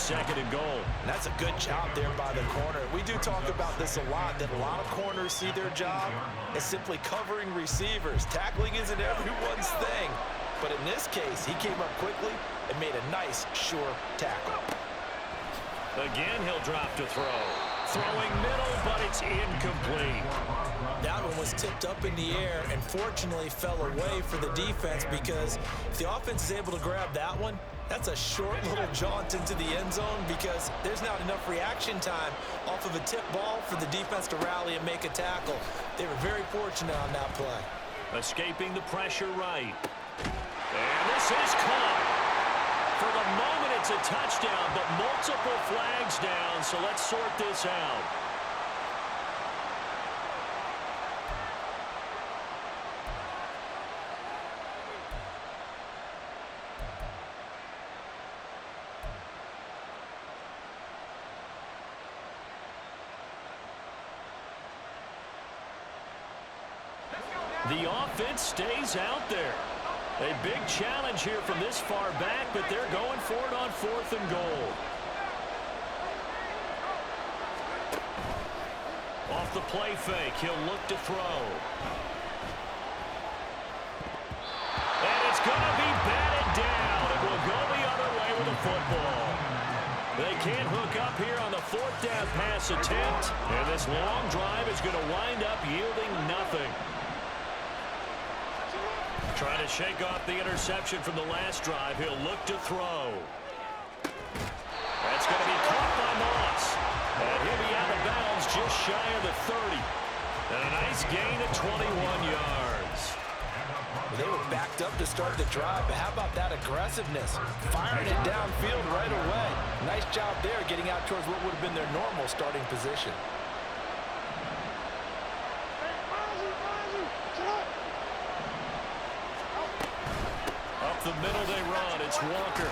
it's 2nd and goal. And that's a good job there by the corner. We do talk about this a lot, that a lot of corners see their job as simply covering receivers. Tackling isn't everyone's thing. But in this case, he came up quickly and made a nice, sure tackle. Again, he'll drop to throw. Throwing middle, but it's incomplete. That one was tipped up in the air and fortunately fell away for the defense, because if the offense is able to grab that one, that's a short little jaunt into the end zone, because there's not enough reaction time off of a tip ball for the defense to rally and make a tackle. They were very fortunate on that play. Escaping the pressure right. And this is caught. For the moment, it's a touchdown, but multiple flags down, so let's sort this out. The offense stays out there. A big challenge here from this far back, but they're going for it on 4th and goal. Off the play fake, he'll look to throw. And it's going to be batted down. It will go the other way with the football. They can't hook up here on the 4th down pass attempt, and this long drive is going to wind up yielding nothing. Trying to shake off the interception from the last drive. He'll look to throw. That's going to be caught by Moss. And he'll be out of bounds just shy of the 30. And a nice gain of 21 yards. They were backed up to start the drive, but how about that aggressiveness? Firing it downfield right away. Nice job there, getting out towards what would have been their normal starting position. The middle they run, it's Walker.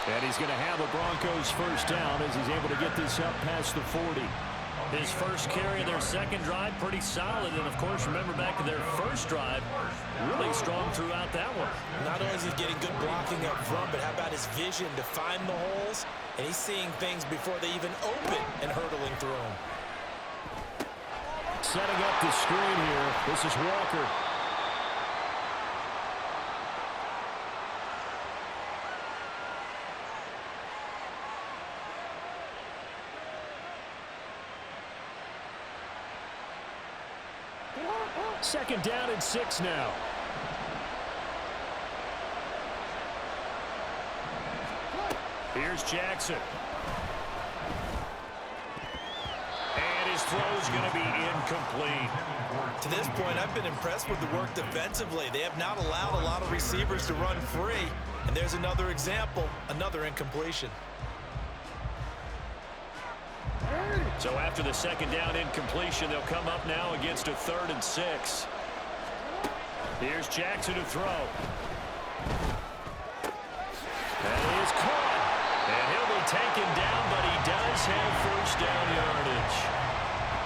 And he's going to have a Broncos first down as he's able to get this up past the 40. His first carry of their second drive, pretty solid. And, of course, remember back to their first drive, really strong throughout that one. Not only is he getting good blocking up front, but how about his vision to find the holes? And he's seeing things before they even open and hurdling through them. Setting up the screen here, this is Walker. Second down and 6 now. Here's Jackson. And his throw's going to be incomplete. To this point, I've been impressed with the work defensively. They have not allowed a lot of receivers to run free. And there's another example, another incompletion. So after the second down incompletion, they'll come up now against a 3rd and 6. Here's Jackson to throw. And he is caught. And he'll be taken down, but he does have first down yardage.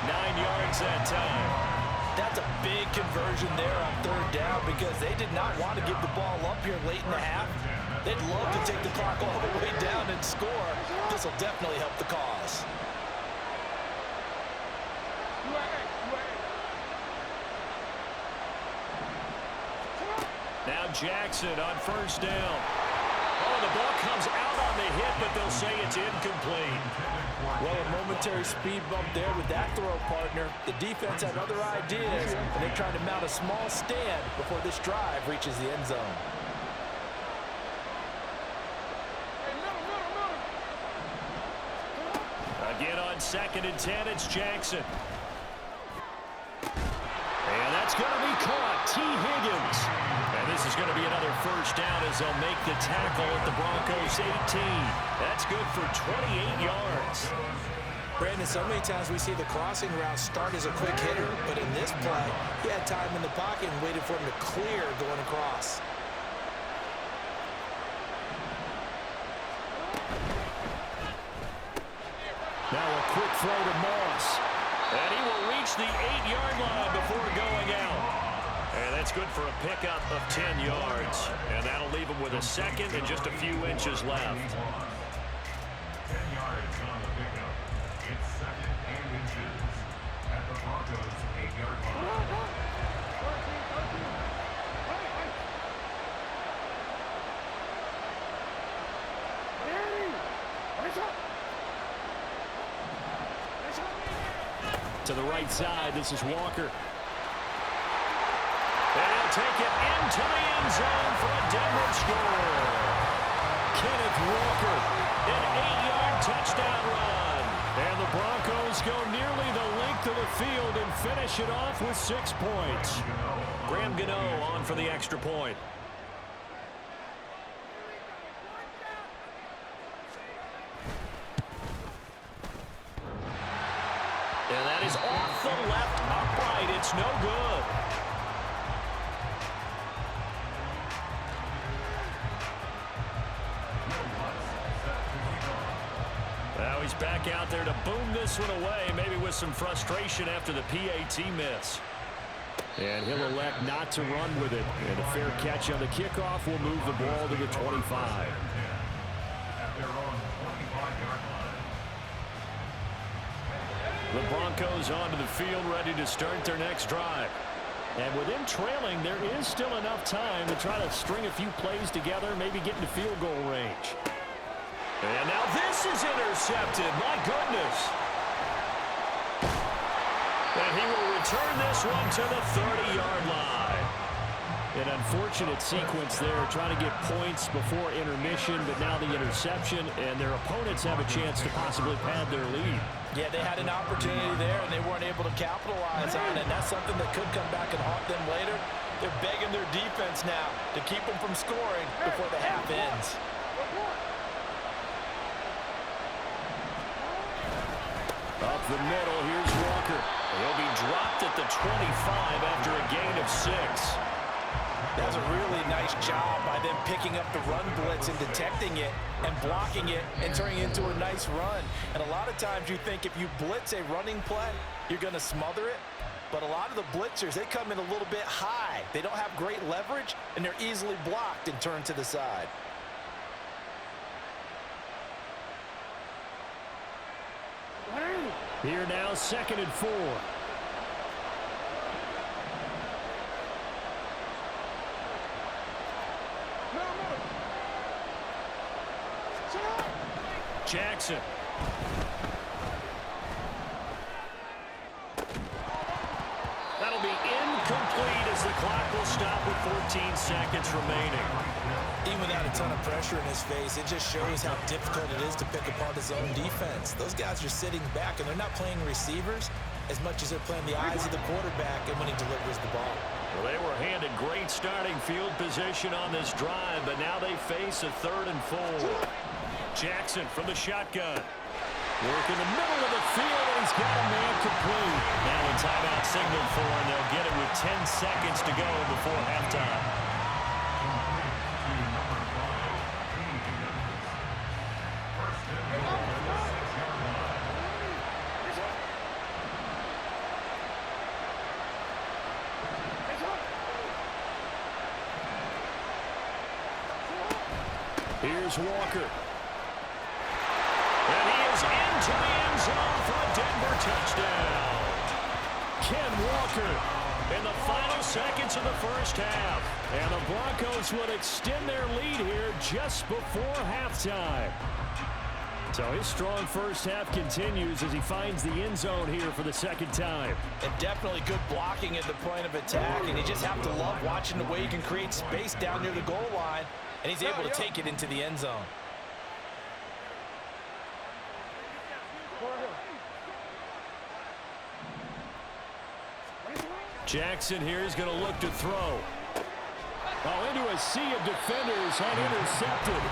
9 yards that time. That's a big conversion there on 3rd down, because they did not want to give the ball up here late in the half. They'd love to take the clock all the way down and score. This will definitely help the cause. Now Jackson on first down. Oh, the ball comes out on the hit, but they'll say it's incomplete. Well, a momentary speed bump there with that throw partner. The defense had other ideas, and they're trying to mount a small stand before this drive reaches the end zone. Again on 2nd and 10, it's Jackson. And that's going to be caught. T. Higgins. And this is going to be another first down as they'll make the tackle at the Broncos 18. That's good for 28 yards. Brandon, so many times we see the crossing route start as a quick hitter, but in this play, he had time in the pocket and waited for him to clear going across. Now a quick throw to Moss. And he will reach the 8-yard line before going out. And that's good for a pickup of 10 yards. And that'll leave him with a second and just a few inches left. To the right side, this is Walker. And he'll take it into the end zone for a Denver score. Kenneth Walker, an 8-yard touchdown run. And the Broncos go nearly the length of the field and finish it off with 6 points. Graham Gano on for the extra point. And that is off the left upright. It's no good. Now he's back out there to boom this one away, maybe with some frustration after the PAT miss. And he'll elect not to run with it. And a fair catch on the kickoff will move the ball to the 25. The Broncos onto the field, ready to start their next drive. And with them trailing, there is still enough time to try to string a few plays together, maybe get into field goal range. And now this is intercepted. My goodness. And he will return this one to the 30-yard line. An unfortunate sequence there, trying to get points before intermission, but now the interception, and their opponents have a chance to possibly pad their lead. Yeah, they had an opportunity there, and they weren't able to capitalize on it, and that's something that could come back and haunt them later. They're begging their defense now to keep them from scoring before the half ends. Up the middle, here's Walker. He'll be dropped at the 25 after a gain of 6. That was a really nice job by them picking up the run blitz and detecting it and blocking it and turning it into a nice run. And a lot of times you think if you blitz a running play, you're going to smother it. But a lot of the blitzers, they come in a little bit high. They don't have great leverage, and they're easily blocked and turned to the side. Here now, 2nd and 4. Jackson. That'll be incomplete as the clock will stop with 14 seconds remaining. Even without a ton of pressure in his face, it just shows how difficult it is to pick apart his own defense. Those guys are sitting back, and they're not playing receivers as much as they're playing the eyes of the quarterback and when he delivers the ball. Well, they were handed great starting field position on this drive, but now they face a 3rd and 4. Jackson from the shotgun. Work in the middle of the field, and he's got a man complete. Now a timeout signal for him. They'll get it with 10 seconds to go before halftime. Here's Walker. And he is into the end zone for a Denver touchdown. Ken Walker in the final seconds of the first half. And the Broncos would extend their lead here just before halftime. So his strong first half continues as he finds the end zone here for the 2nd time. And definitely good blocking at the point of attack. And you just have to love watching the way he can create space down near the goal line. And he's able to take it into the end zone. Jackson here is going to look to throw. Oh, into a sea of defenders and intercepted.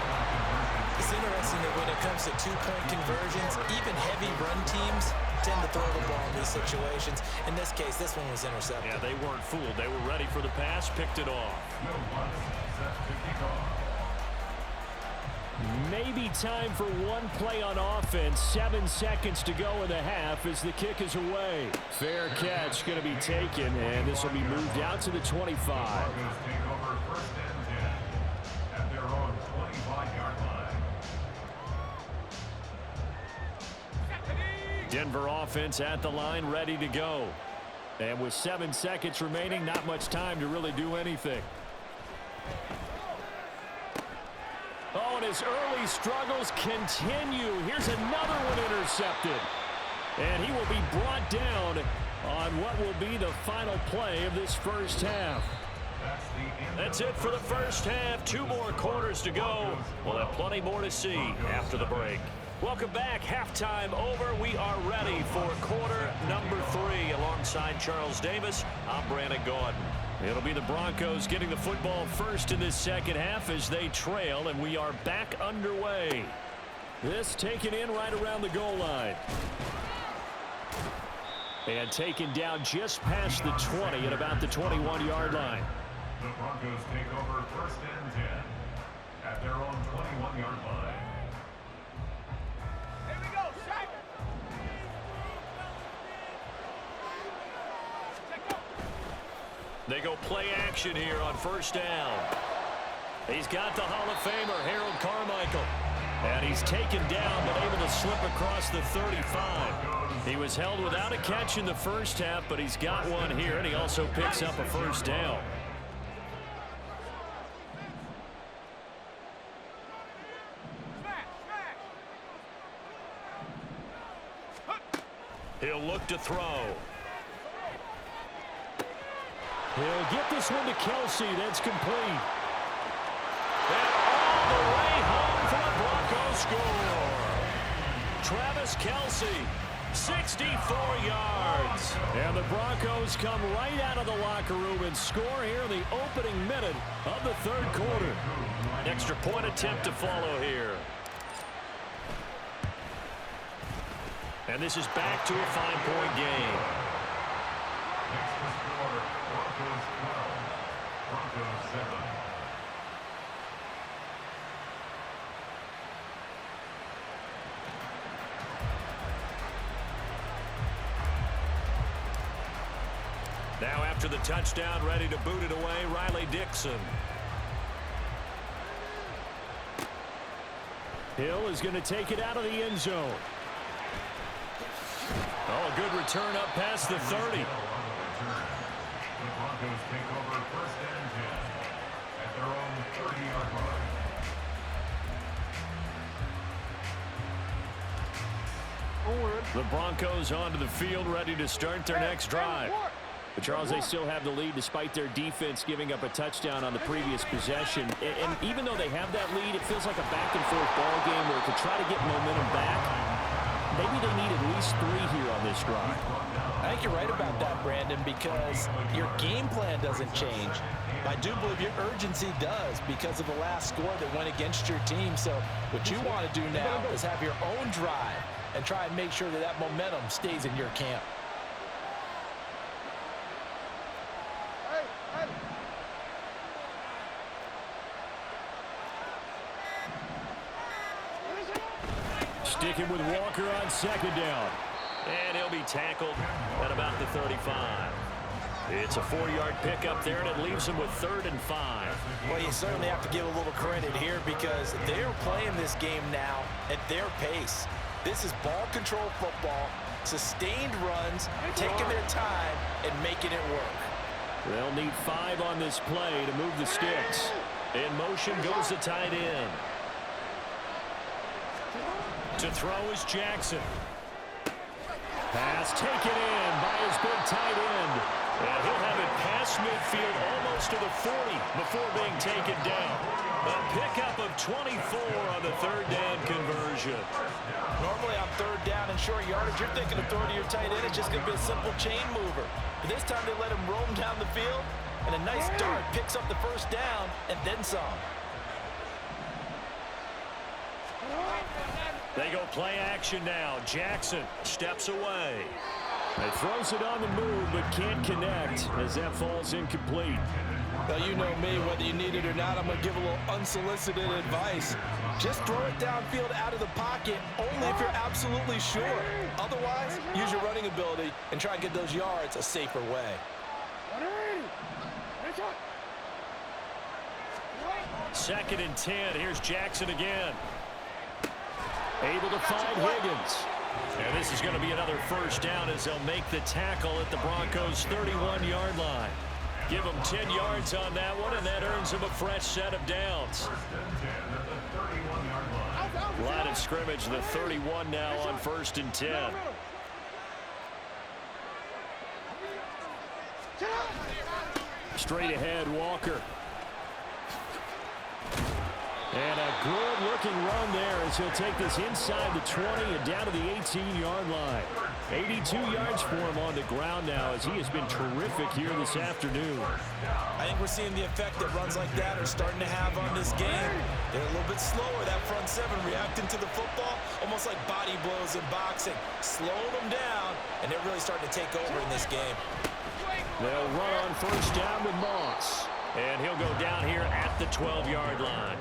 It's interesting that when it comes to two-point conversions, even heavy run teams tend to throw the ball in these situations. In this case, this one was intercepted. Yeah, they weren't fooled. They were ready for the pass, picked it off. Maybe time for one play on offense. 7 seconds to go in the half as the kick is away. Fair catch going to be taken, and this will be moved out to the 25. Denver offense at the line, ready to go. And with 7 seconds remaining, not much time to really do anything. Oh, and his early struggles continue. Here's another one intercepted. And he will be brought down on what will be the final play of this first half. That's it for the first half. 2 more quarters to go. We'll have plenty more to see after the break. Welcome back. Halftime over. We are ready for quarter number 3. Alongside Charles Davis, I'm Brandon Gaudin. It'll be the Broncos getting the football first in this second half as they trail, and we are back underway. This taken in right around the goal line. And taken down just past the 20 at about the 21-yard line. The Broncos take over 1st and 10 at their own 21-yard line. Here we go, Shaq. They go play action here on 1st down. He's got the Hall of Famer, Harold Carmichael. And he's taken down, but able to slip across the 35. He was held without a catch in the first half, but he's got one here, and he also picks up a 1st down. He'll look to throw. He'll get this one to Kelsey. That's complete. And all the way home for the Broncos score. Travis Kelsey, 64 yards. And the Broncos come right out of the locker room and score here in the opening minute of the 3rd quarter. An extra point attempt to follow here. And this is back to a 5-point game. Next to score, Broncos 12, Broncos 7. Now after the touchdown, ready to boot it away, Riley Dixon. Hill is going to take it out of the end zone. Oh, a good return up past the 30. The Broncos take over 1st and 10 at their own 30-yard line. The Broncos onto the field, ready to start their next drive. But, Charles, they still have the lead despite their defense giving up a touchdown on the previous possession. And even though they have that lead, it feels like a back-and-forth ball game where to try to get momentum back, maybe they need at least 3 here on this drive. I think you're right about that, Brandon, because your game plan doesn't change. I do believe your urgency does because of the last score that went against your team. So what you want to do now is have your own drive and try and make sure that that momentum stays in your camp. Sticking with Walker on 2nd down. And he'll be tackled at about the 35. It's a 4-yard pickup there, and it leaves him with 3rd and 5. Well, you certainly have to give a little credit here because they're playing this game now at their pace. This is ball control football, sustained runs, taking their time, and making it work. They'll need 5 on this play to move the sticks. In motion goes the tight end. To throw is Jackson. Pass taken in by his big tight end. And he'll have it past midfield almost to the 40 before being taken down. A pickup of 24 on the 3rd down conversion. Normally on 3rd down and short yardage, you're thinking of throwing to your tight end. It's just going to be a simple chain mover. But this time they let him roam down the field, and a nice dart picks up the 1st down and then some. They go play action now. Jackson steps away. He throws it on the move but can't connect as that falls incomplete. Well, you know me, whether you need it or not, I'm going to give a little unsolicited advice. Just throw it downfield out of the pocket only if you're absolutely sure. Otherwise, use your running ability and try and get those yards a safer way. 2nd and 10. Here's Jackson again. Able to find Higgins. And this is going to be another 1st down as they'll make the tackle at the Broncos' 31-yard line. Give them 10 yards on that one, and that earns them a fresh set of downs. Line of scrimmage, the 31 now on 1st and 10. Straight ahead, Walker. And a good-looking run there as he'll take this inside the 20 and down to the 18-yard line. 82 yards for him on the ground now as he has been terrific here this afternoon. I think we're seeing the effect that runs like that are starting to have on this game. They're a little bit slower, that front seven, reacting to the football, almost like body blows in boxing. Slowing them down, and they're really starting to take over in this game. They'll run on first down with Moss. And he'll go down here at the 12-yard line.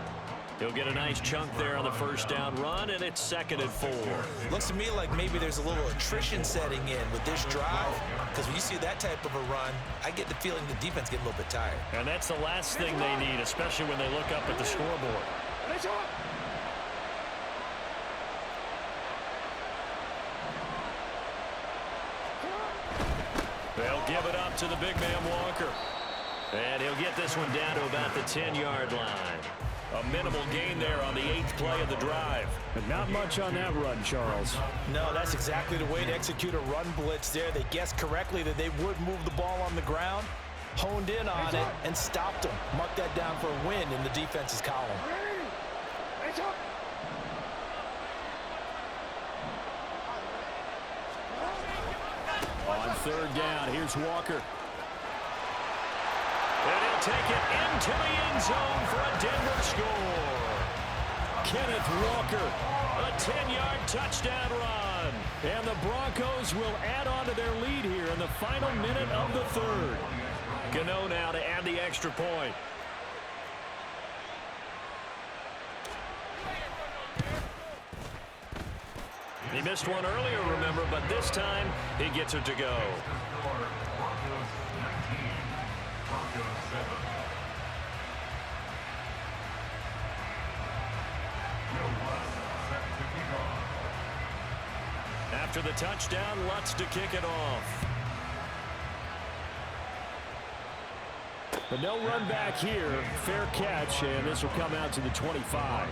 He'll get a nice chunk there on the first down run, and it's 2nd and 4. Looks to me like maybe there's a little attrition setting in with this drive, because when you see that type of a run, I get the feeling the defense getting a little bit tired. And that's the last thing they need, especially when they look up at the scoreboard. They'll give it up to the big man Walker. And he'll get this one down to about the 10-yard line. A minimal gain there on the 8th play of the drive. But not much on that run, Charles. No, that's exactly the way to execute a run blitz there. They guessed correctly that they would move the ball on the ground, honed in on it, and stopped them. Mark that down for a win in the defense's column. On 3rd down, here's Walker. And he'll take it into the end zone for a Denver score. Kenneth Walker, a 10-yard touchdown run. And the Broncos will add on to their lead here in the final minute of the 3rd. Gano now to add the extra point. He missed one earlier, remember, but this time he gets it to go. After the touchdown, Lutz to kick it off. But no run back here. Fair catch, and this will come out to the 25.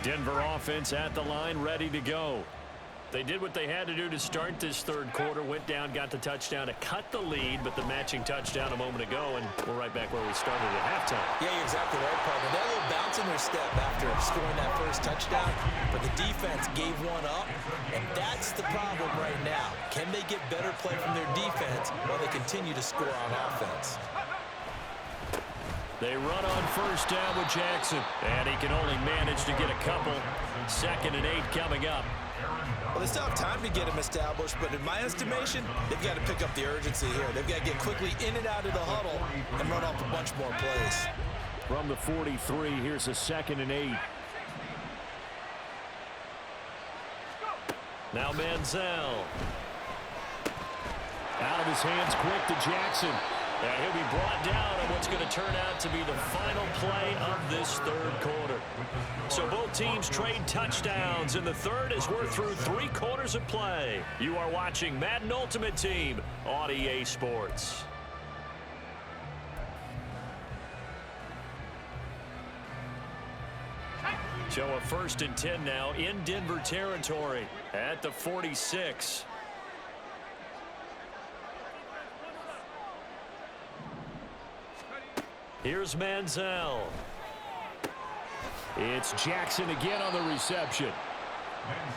Denver offense at the line, ready to go. They did what they had to do to start this 3rd quarter, went down, got the touchdown to cut the lead, but the matching touchdown a moment ago, and we're right back where we started at halftime. Yeah, you're exactly right, partner. They had a little bounce in their step after scoring that first touchdown, but the defense gave one up, and that's the problem right now. Can they get better play from their defense while they continue to score on offense? They run on first down with Jackson, and he can only manage to get a couple. 2nd and 8 coming up. Well, they still have time to get him established, but in my estimation, they've got to pick up the urgency here. They've got to get quickly in and out of the huddle and run off a bunch more plays. From the 43, here's a 2nd and 8. Now Manziel. Out of his hands quick to Jackson. And he'll be brought down on what's going to turn out to be the final play of this 3rd quarter. So both teams trade touchdowns in the 3rd as we're through 3 quarters of play. You are watching Madden Ultimate Team on EA Sports. So a 1st and 10 now in Denver territory at the 46. Here's Manziel. It's Jackson again on the reception.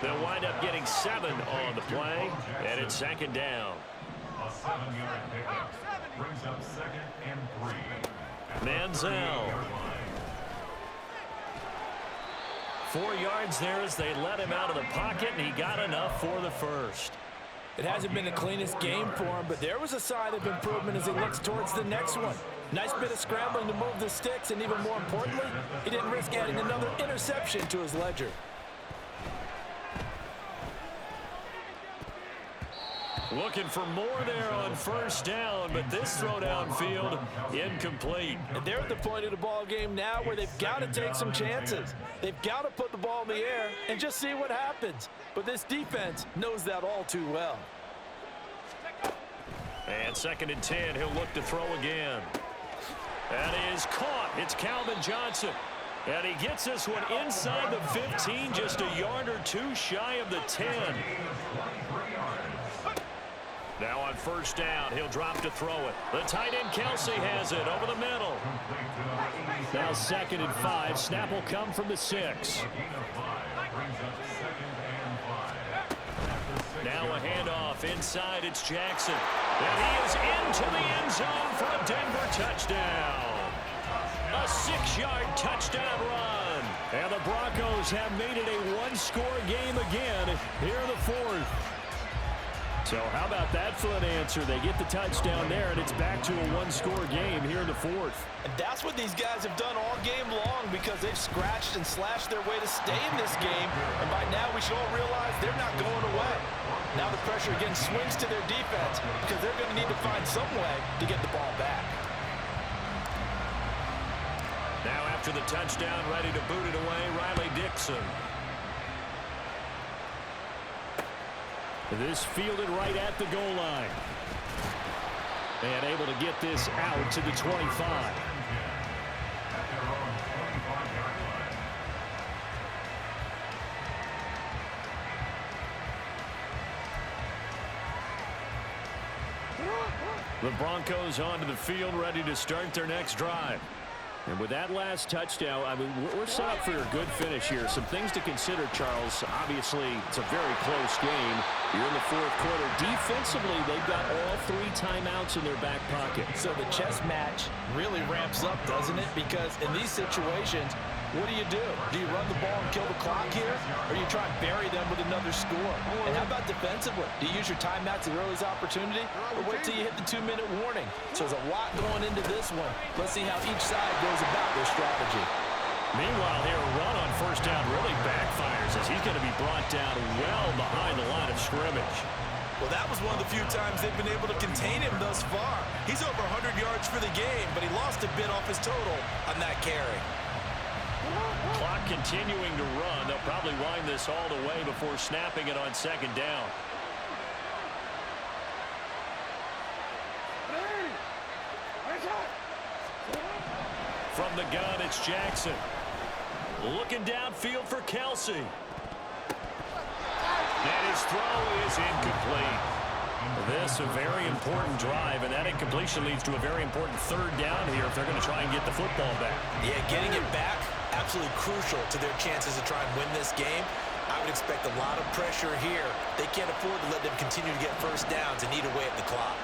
They'll wind up getting 7 on the play, and it's 2nd down. A 7-yard pickup brings up 2nd and 3. Manziel. 4 yards there as they let him out of the pocket, and he got enough for the 1st. It hasn't been the cleanest game for him, but there was a sign of improvement as he looks towards the next one. Nice bit of scrambling to move the sticks, and even more importantly, he didn't risk adding another interception to his ledger. Looking for more there on first down, but this throw downfield incomplete. And they're at the point of the ball game now where they've got to take some chances. They've got to put the ball in the air and just see what happens. But this defense knows that all too well. And 2nd and 10, he'll look to throw again. That is caught. It's Calvin Johnson. And he gets this one inside the 15, just a yard or two shy of the 10. Now on first down, he'll drop to throw it. The tight end Kelce has it over the middle. Now 2nd and 5. Snap will come from the 6. Now a handoff inside. It's Jackson. And he is into the end zone for a Denver touchdown. A 6-yard touchdown run. And the Broncos have made it a one-score game again here in the 4th. So how about that for an answer? They get the touchdown there, and it's back to a one-score game here in the 4th. And that's what these guys have done all game long because they've scratched and slashed their way to stay in this game. And by now we should all realize they're not going away. Now the pressure again swings to their defense because they're going to need to find some way to get the ball back. Now after the touchdown, ready to boot it away, Riley Dixon. This fielded right at the goal line. And able to get this out to the 25. The Broncos onto the field, ready to start their next drive. And with that last touchdown, I mean, we're set up for a good finish here. Some things to consider, Charles. Obviously, it's a very close game. You're in the 4th quarter. Defensively, they've got all 3 timeouts in their back pocket. So the chess match really ramps up, doesn't it? Because in these situations, what do? Do you run the ball and kill the clock here? Or do you try and bury them with another score? And how about defensively? Do you use your timeouts at the earliest opportunity? Or wait till you hit the 2-minute warning? So there's a lot going into this one. Let's see how each side goes about their strategy. Meanwhile, here, a run on first down really backfires as he's going to be brought down well behind the line of scrimmage. Well, that was one of the few times they've been able to contain him thus far. He's over 100 yards for the game, but he lost a bit off his total on that carry. Clock continuing to run. They'll probably wind this all the way before snapping it on 2nd down. From the gun, it's Jackson. Looking downfield for Kelce. And his throw is incomplete. This a very important drive, and that incompletion leads to a very important 3rd down here if they're going to try and get the football back. Yeah, getting it back, absolutely crucial to their chances to try and win this game. I would expect a lot of pressure here. They can't afford to let them continue to get first downs and eat away at the clock.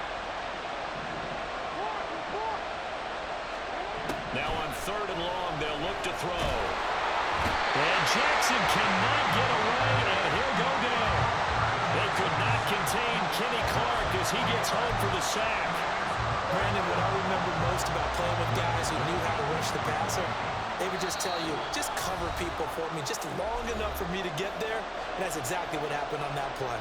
Now on 3rd and long, they'll look to throw. And Jackson cannot get away, and he'll go down. They could not contain Kenny Clark as he gets home for the sack. Brandon, what I remember most about playing with guys who knew how to rush the passer, they would just tell you, just cover people for me just long enough for me to get there. And that's exactly what happened on that play.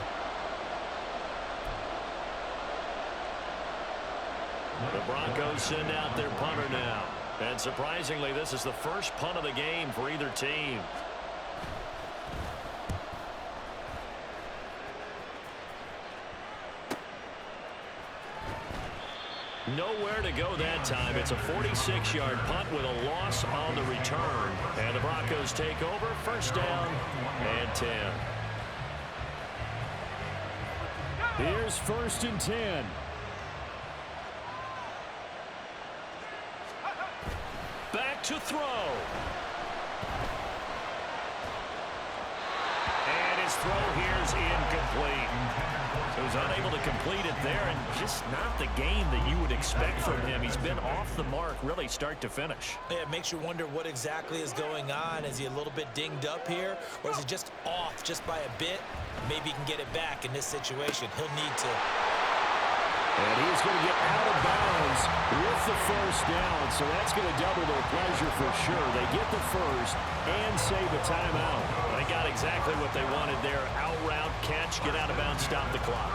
The Broncos send out their punter now. And surprisingly, this is the first punt of the game for either team. Nowhere to go that time. It's a 46-yard punt with a loss on the return. And the Broncos take over. First down and 10. Here's 1st and 10. Back to throw. And his throw here is incomplete. He was unable to complete it there, and just not the game that you would expect from him. He's been off the mark really start to finish. Yeah, it makes you wonder what exactly is going on. Is he a little bit dinged up here, or is he just off just by a bit? Maybe he can get it back in this situation. He'll need to. And he's going to get out of bounds with the first down, so that's going to double their pleasure for sure. They get the first and save a timeout. They got exactly what they wanted there. Out route, catch, get out of bounds, stop the clock.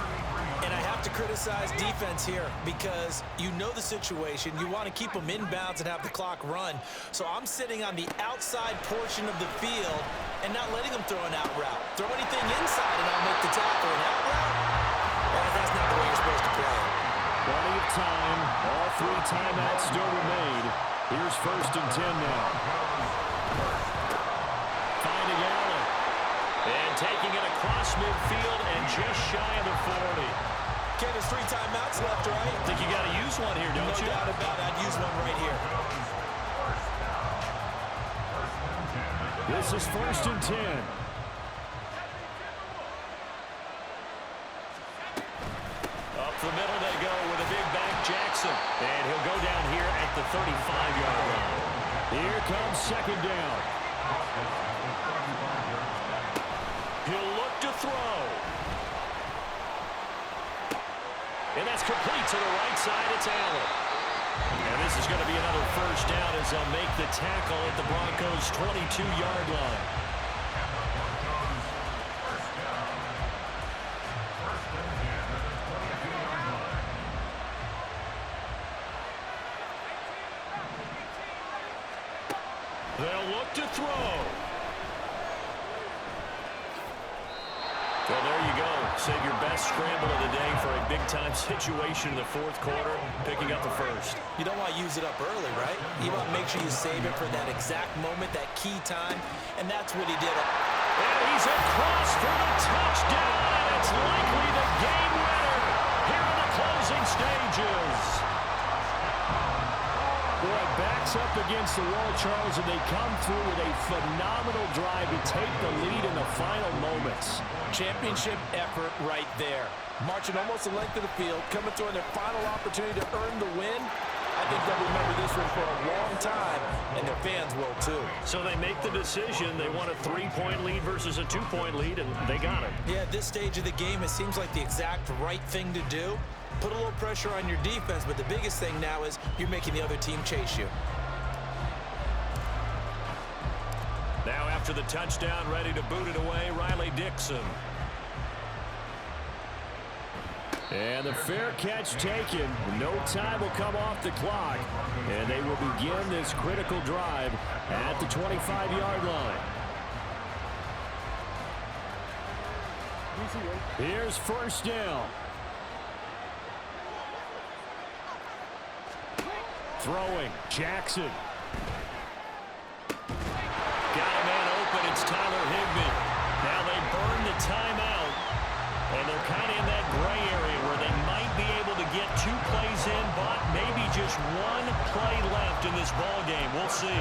And I have to criticize defense here because you know the situation. You want to keep them inbounds and have the clock run. So I'm sitting on the outside portion of the field and not letting them throw an out route. Throw anything inside and I'll make the tackle. An out route? Well, that's not the way you're supposed to play. Plenty of time. All 3 timeouts still remain. Here's 1st and 10 now. midfield and just shy of the 40. Okay, there's 3 timeouts left, right? I think you got to use one here, don't you? No doubt about it. I'd use one right here. This is 1st and 10. Up the middle they go with a big back Jackson. And he'll go down here at the 35-yard line. Here comes 2nd down. He'll look to throw. And that's complete to the right side. It's Allen. And this is going to be another 1st down as they'll make the tackle at the Broncos' 22-yard line. They'll look to throw. Well, there you go. Save your best scramble of the day for a big-time situation in the 4th quarter, picking up the 1st. You don't want to use it up early, right? You want to make sure you save it for that exact moment, that key time, and that's what he did. And he's across for the touchdown. It's likely the game winner here in the closing stages. Boy, backs up against the wall, Charles, and they come through with a phenomenal drive to take the lead in the final moments. Championship effort right there. Marching almost the length of the field, coming through in their final opportunity to earn the win. I think they'll remember this one for a long time, and their fans will too. So they make the decision. They want a 3-point lead versus a 2-point lead, and they got it. Yeah, at this stage of the game, it seems like the exact right thing to do. Put a little pressure on your defense, but the biggest thing now is you're making the other team chase you. Now after the touchdown, ready to boot it away, Riley Dixon. And the fair catch taken. No time will come off the clock. And they will begin this critical drive at the 25-yard line. Here's 1st down. Throwing, Jackson. Got a man open, it's Tyler Higbee. Now they burn the timeout, and they're kind of in that gray area where they might be able to get 2 plays in, but maybe just 1 play left in this ball game. We'll see.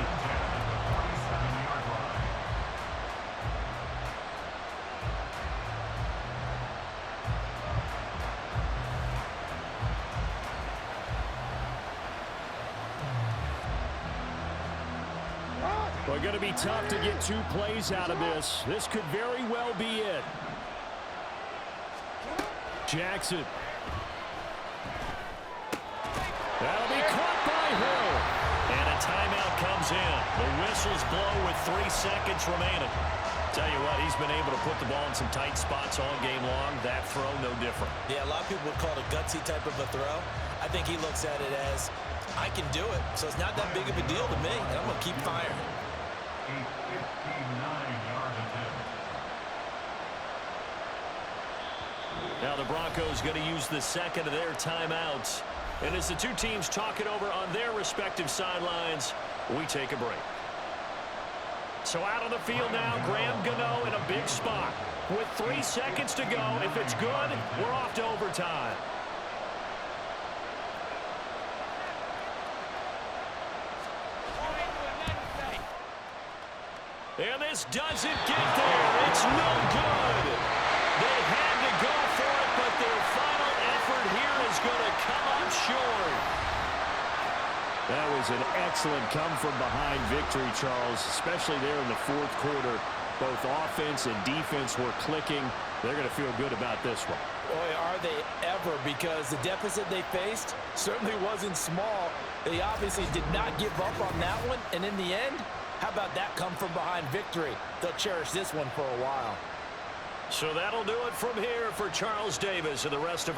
Well, going to be tough to get 2 plays out of this. This could very well be it. Jackson. That'll be caught by Hill. And a timeout comes in. The whistles blow with 3 seconds remaining. Tell you what, he's been able to put the ball in some tight spots all game long. That throw, no different. Yeah, a lot of people would call it a gutsy type of a throw. I think he looks at it as, I can do it, so it's not that big of a deal to me, and I'm going to keep firing. A 59-yard attempt. Now the Broncos going to use the 2nd of their timeouts. And as the 2 teams talk it over on their respective sidelines, we take a break. So out on the field now, Graham Gano in a big spot. With 3 seconds to go, if it's good, we're off to overtime. And this doesn't get there. It's no good. They had to go for it, but their final effort here is going to come up short. That was an excellent come-from-behind victory, Charles, especially there in the 4th quarter. Both offense and defense were clicking. They're going to feel good about this one. Boy, are they ever, because the deficit they faced certainly wasn't small. They obviously did not give up on that one, and in the end, how about that come-from-behind victory? They'll cherish this one for a while. So that'll do it from here for Charles Davis and the rest of our